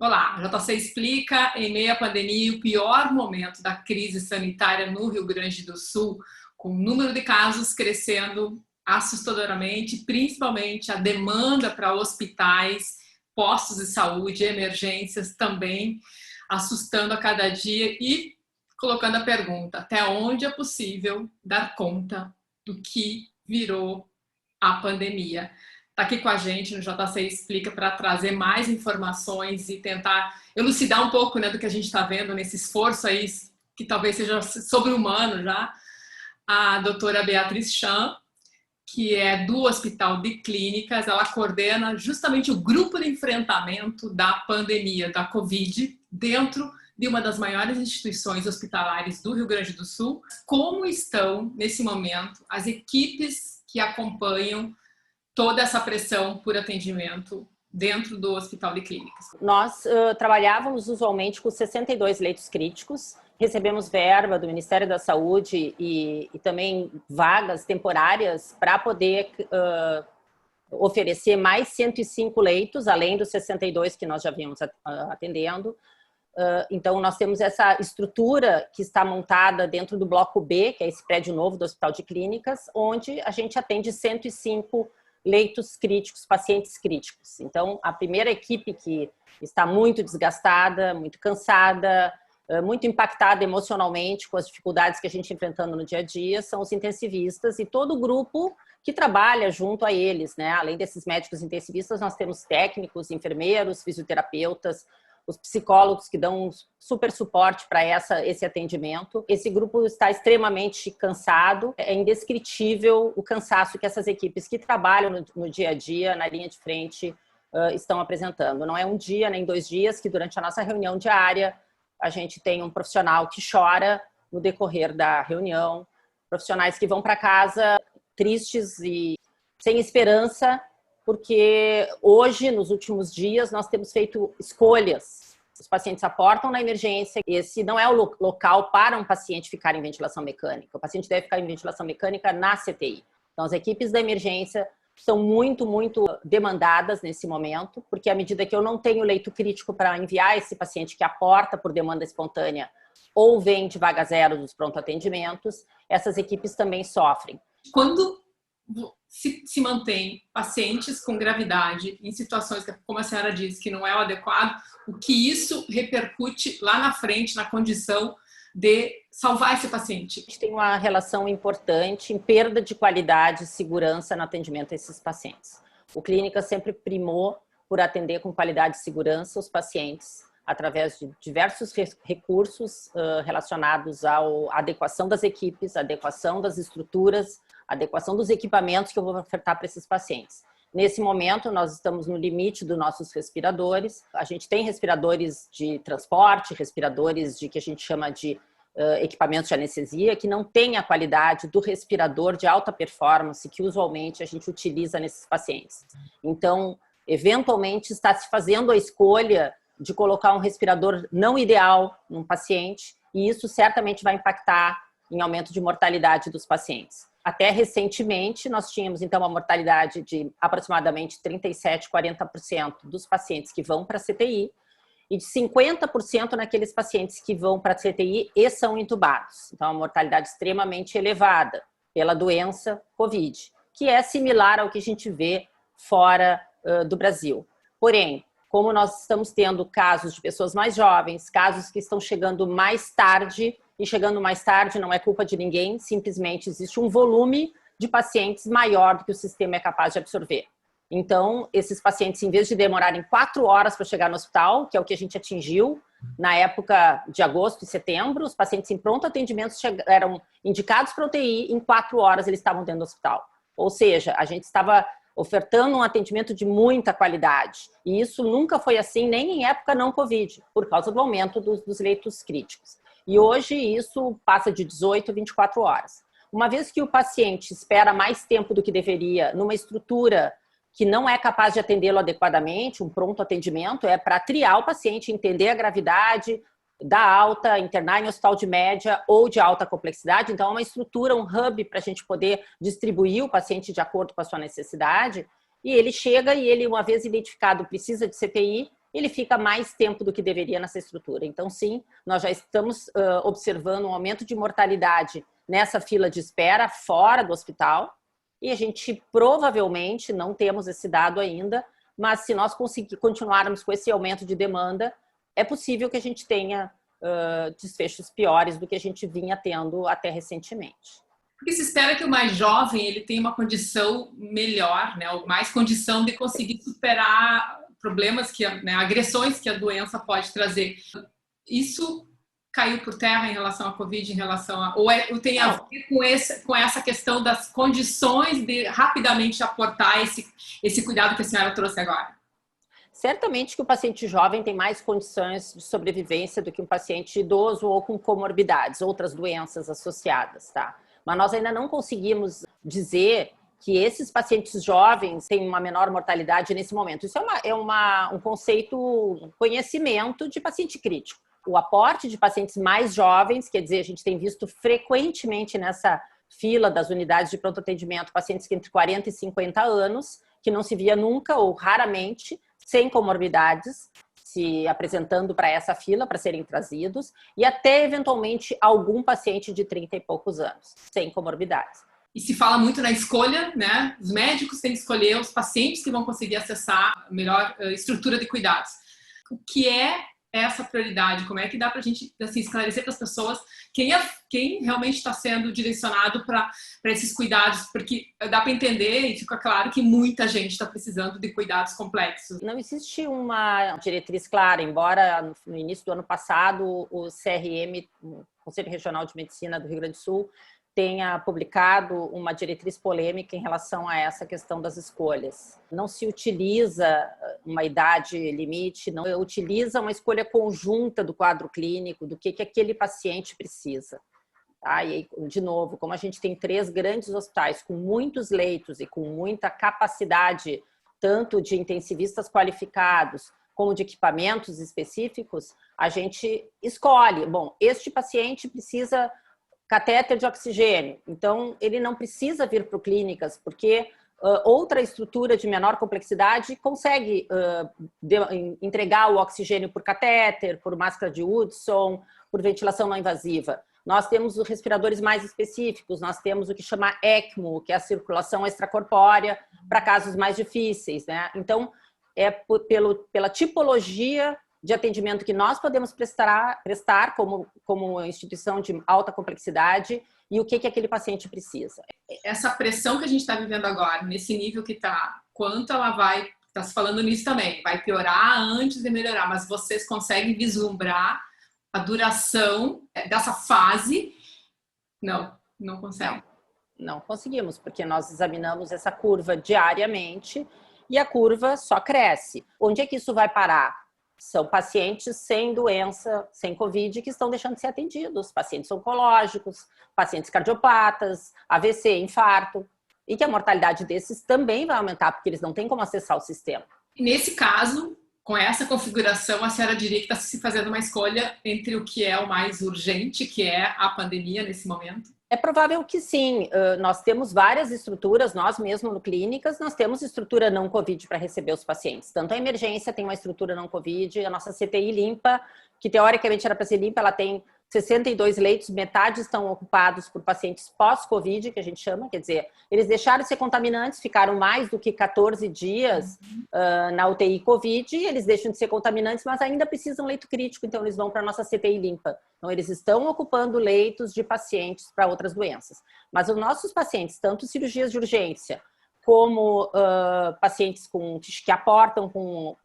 Olá, a JC Explica, em meio à pandemia, o pior momento da crise sanitária no Rio Grande do Sul, com o número de casos crescendo assustadoramente, principalmente a demanda para hospitais, postos de saúde, emergências também, assustando a cada dia e colocando a pergunta: até onde é possível dar conta do que virou a pandemia? Está aqui com a gente no JC Explica para trazer mais informações e tentar elucidar um pouco, né, do que a gente está vendo nesse esforço aí, que talvez seja sobre-humano já, a doutora Beatriz Chan, que é do Hospital de Clínicas. Ela coordena justamente o grupo de enfrentamento da pandemia da Covid dentro de uma das maiores instituições hospitalares do Rio Grande do Sul. Como estão, nesse momento, as equipes que acompanham toda essa pressão por atendimento dentro do Hospital de Clínicas? Nós trabalhávamos usualmente com 62 leitos críticos, recebemos verba do Ministério da Saúde e também vagas temporárias para poder oferecer mais 105 leitos, além dos 62 que nós já vínhamos atendendo. Então, nós temos essa estrutura que está montada dentro do Bloco B, que é esse prédio novo do Hospital de Clínicas, onde a gente atende 105 leitos críticos, pacientes críticos. Então, a primeira equipe que está muito desgastada, muito cansada, muito impactada emocionalmente com as dificuldades que a gente está enfrentando no dia a dia, são os intensivistas e todo o grupo que trabalha junto a eles, né? Além desses médicos intensivistas, nós temos técnicos, enfermeiros, fisioterapeutas, os psicólogos que dão super suporte para esse atendimento. Esse grupo está extremamente cansado, é indescritível o cansaço que essas equipes que trabalham no dia a dia, na linha de frente, estão apresentando. Não é um dia, nem 2 dias, que durante a nossa reunião diária a gente tem um profissional que chora no decorrer da reunião, profissionais que vão para casa tristes e sem esperança, porque hoje, nos últimos dias, nós temos feito escolhas. Os pacientes aportam na emergência. Esse não é o local para um paciente ficar em ventilação mecânica. O paciente deve ficar em ventilação mecânica na CTI. Então, as equipes da emergência são muito demandadas nesse momento, porque à medida que eu não tenho leito crítico para enviar esse paciente que aporta por demanda espontânea ou vem de vaga zero dos pronto-atendimentos, essas equipes também sofrem. Quando se mantém pacientes com gravidade em situações que, como a senhora disse, que não é o adequado, o que isso repercute lá na frente, na condição de salvar esse paciente? A gente tem uma relação importante em perda de qualidade e segurança no atendimento a esses pacientes. O Clínica sempre primou por atender com qualidade e segurança os pacientes através de diversos recursos relacionados à adequação das equipes, adequação das estruturas, adequação dos equipamentos que eu vou ofertar para esses pacientes. Nesse momento, nós estamos no limite dos nossos respiradores. A gente tem respiradores de transporte, respiradores de que a gente chama de equipamentos de anestesia, que não tem a qualidade do respirador de alta performance que usualmente a gente utiliza nesses pacientes. Então, eventualmente, está se fazendo a escolha de colocar um respirador não ideal num paciente, e isso certamente vai impactar em aumento de mortalidade dos pacientes. Até recentemente, nós tínhamos, então, uma mortalidade de aproximadamente 37%, 40% dos pacientes que vão para a CTI e de 50% naqueles pacientes que vão para a CTI e são entubados. Então, uma mortalidade extremamente elevada pela doença COVID, que é similar ao que a gente vê fora do Brasil. Porém, como nós estamos tendo casos de pessoas mais jovens, casos que estão chegando mais tarde, e chegando mais tarde não é culpa de ninguém, simplesmente existe um volume de pacientes maior do que o sistema é capaz de absorver. Então, esses pacientes, em vez de demorarem 4 horas para chegar no hospital, que é o que a gente atingiu na época de agosto e setembro, os pacientes em pronto atendimento eram indicados para UTI, em 4 horas eles estavam dentro do hospital. Ou seja, a gente estava ofertando um atendimento de muita qualidade. E isso nunca foi assim, nem em época não Covid, por causa do aumento dos leitos críticos. E hoje isso passa de 18 a 24 horas. Uma vez que o paciente espera mais tempo do que deveria numa estrutura que não é capaz de atendê-lo adequadamente, um pronto atendimento, é para triar o paciente, entender a gravidade, dar alta, internar em hospital de média ou de alta complexidade. Então, é uma estrutura, um hub para a gente poder distribuir o paciente de acordo com a sua necessidade. E ele chega e ele, uma vez identificado, precisa de CTI, ele fica mais tempo do que deveria nessa estrutura. Então, sim, nós já estamos observando um aumento de mortalidade nessa fila de espera fora do hospital, e a gente provavelmente, não temos esse dado ainda, mas se nós continuarmos com esse aumento de demanda, é possível que a gente tenha desfechos piores do que a gente vinha tendo até recentemente. Porque se espera que o mais jovem ele tenha uma condição melhor, né, ou mais condição de conseguir superar problemas, né, agressões que a doença pode trazer. Isso caiu por terra em relação à Covid, em relação a... Ou tem a ver com essa questão das condições de rapidamente aportar esse cuidado que a senhora trouxe agora? Certamente que o paciente jovem tem mais condições de sobrevivência do que um paciente idoso ou com comorbidades, outras doenças associadas, tá? Mas nós ainda não conseguimos dizer que esses pacientes jovens têm uma menor mortalidade nesse momento. Isso um conceito, um conhecimento de paciente crítico. O aporte de pacientes mais jovens, quer dizer, a gente tem visto frequentemente nessa fila das unidades de pronto atendimento pacientes que entre 40 e 50 anos, que não se via nunca ou raramente, sem comorbidades, se apresentando para essa fila para serem trazidos, e até eventualmente algum paciente de 30 e poucos anos, sem comorbidades. E se fala muito na escolha, né? Os médicos têm que escolher os pacientes que vão conseguir acessar a melhor estrutura de cuidados. O que é essa prioridade? Como é que dá para a gente assim, esclarecer para as pessoas quem realmente está sendo direcionado para esses cuidados? Porque dá para entender e fica claro que muita gente está precisando de cuidados complexos. Não existe uma diretriz clara, embora no início do ano passado o CRM, o Conselho Regional de Medicina do Rio Grande do Sul, tenha publicado uma diretriz polêmica em relação a essa questão das escolhas. Não se utiliza uma idade limite, não utiliza uma escolha conjunta do quadro clínico, do que aquele paciente precisa. Tá? E, de novo, como a gente tem 3 grandes hospitais com muitos leitos e com muita capacidade, tanto de intensivistas qualificados, como de equipamentos específicos, a gente escolhe. Bom, este paciente precisa catéter de oxigênio, então ele não precisa vir para o clínicas, porque outra estrutura de menor complexidade consegue entregar o oxigênio por catéter, por máscara de Hudson, por ventilação não invasiva. Nós temos os respiradores mais específicos, nós temos o que chama ECMO, que é a circulação extracorpórea, para casos mais difíceis, né? Então, é pela tipologia de atendimento que nós podemos prestar como instituição de alta complexidade e o que aquele paciente precisa. Essa pressão que a gente está vivendo agora, nesse nível que está, quanto ela vai, está se falando nisso também, vai piorar antes de melhorar, mas vocês conseguem vislumbrar a duração dessa fase? Não conseguem. Não conseguimos, porque nós examinamos essa curva diariamente e a curva só cresce. Onde é que isso vai parar? São pacientes sem doença, sem Covid, que estão deixando de ser atendidos. Pacientes oncológicos, pacientes cardiopatas, AVC, infarto. E que a mortalidade desses também vai aumentar, porque eles não têm como acessar o sistema. Nesse caso, com essa configuração, a senhora diria que está se fazendo uma escolha entre o que é o mais urgente, que é a pandemia nesse momento? É provável que sim. Nós temos várias estruturas, nós mesmos no clínicas, nós temos estrutura não Covid para receber os pacientes. Tanto a emergência tem uma estrutura não Covid, a nossa CTI limpa, que teoricamente era para ser limpa, ela tem 62 leitos, metade estão ocupados por pacientes pós-Covid, que a gente chama, quer dizer, eles deixaram de ser contaminantes, ficaram mais do que 14 dias na UTI Covid, eles deixam de ser contaminantes, mas ainda precisam leito crítico, então eles vão para a nossa CTI limpa. Então, eles estão ocupando leitos de pacientes para outras doenças. Mas os nossos pacientes, tanto cirurgias de urgência, como pacientes que aportam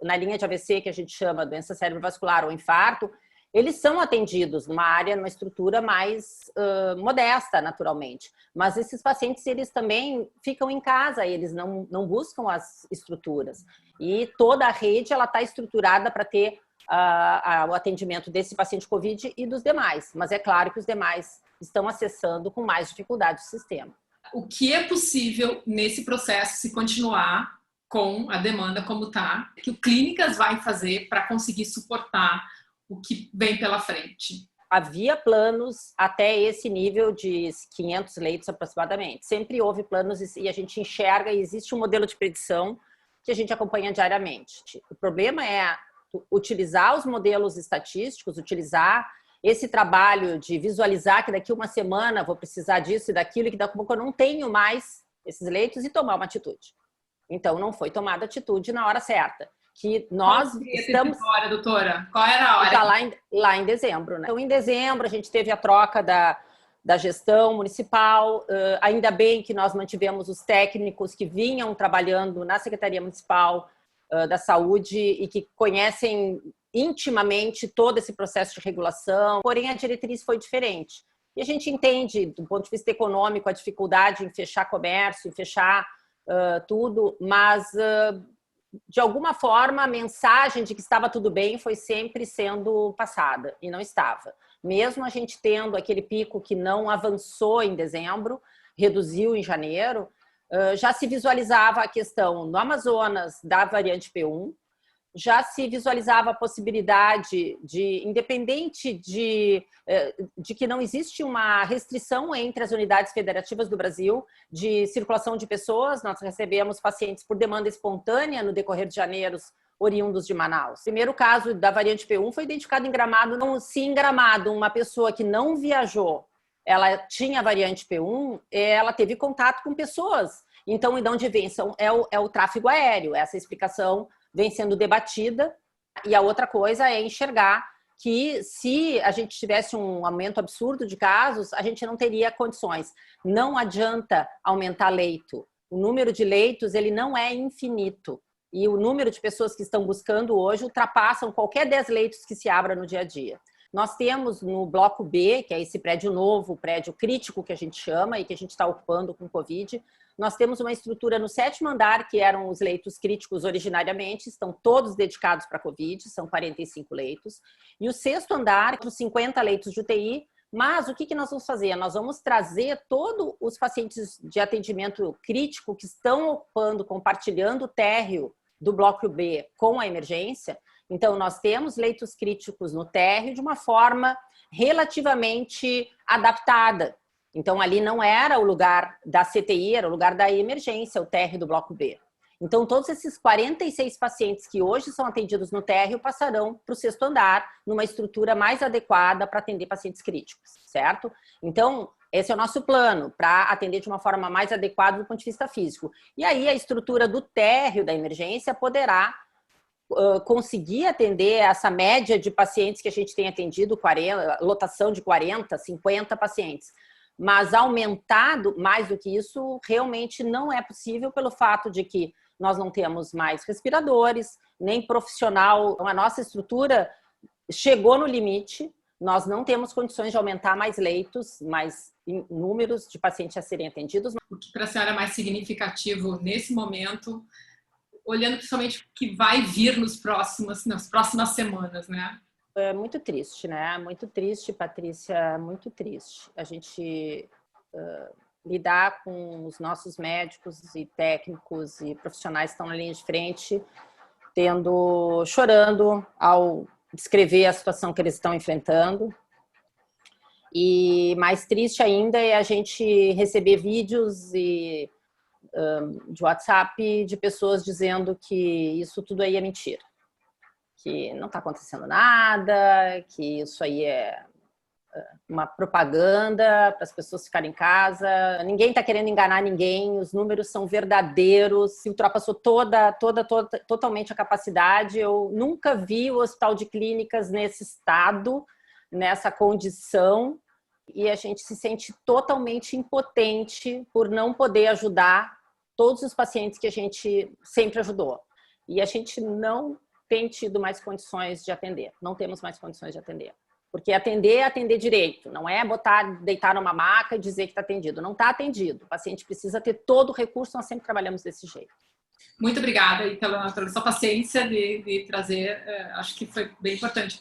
na linha de AVC, que a gente chama doença cerebrovascular ou infarto, eles são atendidos numa estrutura mais modesta, naturalmente. Mas esses pacientes, eles também ficam em casa, eles não buscam as estruturas. E toda a rede está estruturada para ter o atendimento desse paciente COVID e dos demais. Mas é claro que os demais estão acessando com mais dificuldade o sistema. O que é possível nesse processo se continuar com a demanda como está? O que o Clínicas vai fazer para conseguir suportar o que vem pela frente? Havia planos até esse nível de 500 leitos aproximadamente. Sempre houve planos e a gente enxerga e existe um modelo de predição que a gente acompanha diariamente. O problema é utilizar os modelos estatísticos, utilizar esse trabalho de visualizar que daqui uma semana vou precisar disso e daquilo, e que daqui a pouco eu não tenho mais esses leitos, e tomar uma atitude. Então, não foi tomada atitude na hora certa. Que nós estamos... Hora, doutora? Qual era a hora? Está lá em dezembro, né? Então, em dezembro, a gente teve a troca da gestão municipal. Ainda bem que nós mantivemos os técnicos que vinham trabalhando na Secretaria Municipal da Saúde e que conhecem intimamente todo esse processo de regulação, porém a diretriz foi diferente. E a gente entende, do ponto de vista econômico, a dificuldade em fechar comércio, em fechar tudo, mas de alguma forma a mensagem de que estava tudo bem foi sempre sendo passada, e não estava. Mesmo a gente tendo aquele pico que não avançou em dezembro, reduziu em janeiro, já se visualizava a questão no Amazonas da variante P1, já se visualizava a possibilidade de, independente de que não existe uma restrição entre as unidades federativas do Brasil de circulação de pessoas. Nós recebemos pacientes por demanda espontânea no decorrer de janeiro, oriundos de Manaus. O primeiro caso da variante P1 foi identificado em Gramado. Não, se em Gramado uma pessoa que não viajou, ela tinha a variante P1, ela teve contato com pessoas. Então, de onde vem? É o tráfego aéreo. Essa explicação vem sendo debatida. E a outra coisa é enxergar que se a gente tivesse um aumento absurdo de casos, a gente não teria condições. Não adianta aumentar leito. O número de leitos, ele não é infinito. E o número de pessoas que estão buscando hoje ultrapassam qualquer 10 leitos que se abra no dia a dia. Nós temos no bloco B, que é esse prédio novo, o prédio crítico que a gente chama e que a gente está ocupando com Covid, nós temos uma estrutura no 7º andar, que eram os leitos críticos originariamente, estão todos dedicados para Covid, são 45 leitos. E o 6º andar, com 50 leitos de UTI. Mas o que nós vamos fazer? Nós vamos trazer todos os pacientes de atendimento crítico que estão ocupando, compartilhando o térreo do bloco B com a emergência. Então, nós temos leitos críticos no térreo de uma forma relativamente adaptada. Então, ali não era o lugar da CTI, era o lugar da emergência, o térreo do bloco B. Então, todos esses 46 pacientes que hoje são atendidos no térreo passarão para o 6º andar, numa estrutura mais adequada para atender pacientes críticos, certo? Então, esse é o nosso plano, para atender de uma forma mais adequada do ponto de vista físico. E aí, a estrutura do térreo da emergência poderá conseguir atender essa média de pacientes que a gente tem atendido, lotação de 40, 50 pacientes. Mas aumentado mais do que isso realmente não é possível pelo fato de que nós não temos mais respiradores, nem profissional. A nossa estrutura chegou no limite, nós não temos condições de aumentar mais leitos, mais números de pacientes a serem atendidos. O que para a senhora é mais significativo nesse momento, olhando principalmente o que vai vir nas próximas semanas, né? É muito triste, né? Muito triste, Patrícia, muito triste. A gente lidar com os nossos médicos e técnicos e profissionais que estão na linha de frente, chorando ao descrever a situação que eles estão enfrentando. E mais triste ainda é a gente receber vídeos de WhatsApp de pessoas dizendo que isso tudo aí é mentira. Que não está acontecendo nada, que isso aí é uma propaganda para as pessoas ficarem em casa. Ninguém está querendo enganar ninguém, os números são verdadeiros, se ultrapassou totalmente a capacidade. Eu nunca vi o Hospital de Clínicas nesse estado, nessa condição, e a gente se sente totalmente impotente por não poder ajudar todos os pacientes que a gente sempre ajudou. E a gente não tem tido mais condições de atender. Não temos mais condições de atender. Porque atender é atender direito. Não é deitar numa maca e dizer que está atendido. Não está atendido. O paciente precisa ter todo o recurso. Nós sempre trabalhamos desse jeito. Muito obrigada pela sua paciência de trazer. Acho que foi bem importante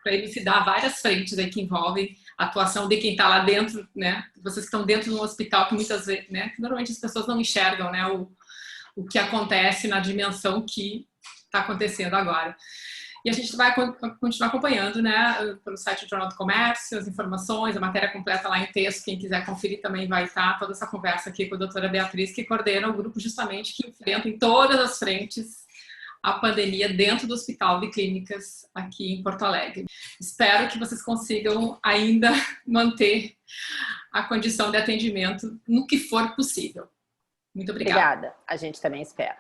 para elucidar várias frentes aí que envolvem a atuação de quem está lá dentro, né? Vocês que estão dentro de um hospital que muitas vezes, né? Que normalmente as pessoas não enxergam, né? O que acontece na dimensão que está acontecendo agora. E a gente vai continuar acompanhando, né, pelo site do Jornal do Comércio, as informações, a matéria completa lá em texto. Quem quiser conferir também vai estar toda essa conversa aqui com a doutora Beatriz, que coordena o grupo justamente que enfrenta em todas as frentes a pandemia dentro do Hospital de Clínicas aqui em Porto Alegre. Espero que vocês consigam ainda manter a condição de atendimento no que for possível. Muito obrigada. Obrigada. A gente também espera.